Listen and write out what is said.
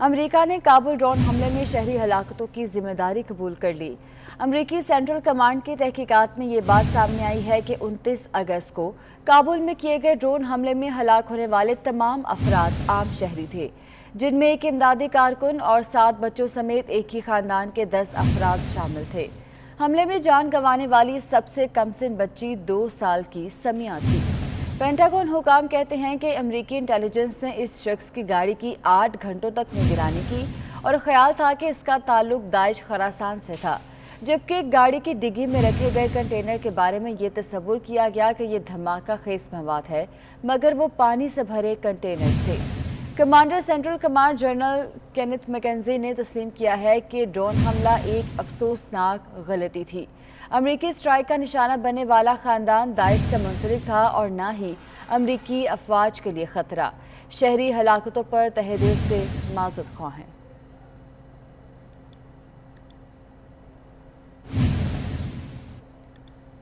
امریکہ نے کابل ڈرون حملے میں شہری ہلاکتوں کی ذمہ داری قبول کر لی۔ امریکی سینٹرل کمانڈ کی تحقیقات میں یہ بات سامنے آئی ہے کہ 29 اگست کو کابل میں کیے گئے ڈرون حملے میں ہلاک ہونے والے تمام افراد عام شہری تھے، جن میں ایک امدادی کارکن اور 7 بچوں سمیت ایک ہی خاندان کے 10 افراد شامل تھے۔ حملے میں جان گنوانے والی سب سے کم سن بچی 2 سال کی سمیہ تھی۔ پینٹاگون حکام کہتے ہیں کہ امریکی انٹیلیجنس نے اس شخص کی گاڑی کی 8 گھنٹوں تک نگرانی کی اور خیال تھا کہ اس کا تعلق داعش خراسان سے تھا، جبکہ گاڑی کی ڈگی میں رکھے گئے کنٹینر کے بارے میں یہ تصور کیا گیا کہ یہ دھماکہ خیز مواد ہے، مگر وہ پانی سے بھرے کنٹینر تھے۔ Commander central command general Kenneth Mackenzie نے تسلیم کیا ہے کہ ڈرون حملہ ایک افسوسناک غلطی تھی۔ امریکی اسٹرائیک کا نشانہ بننے والا خاندان داعش سے منسلک تھا اور نہ ہی امریکی افواج کے لیے خطرہ۔ شہری ہلاکتوں پر تہہ دل سے معذرت خواہ ہیں۔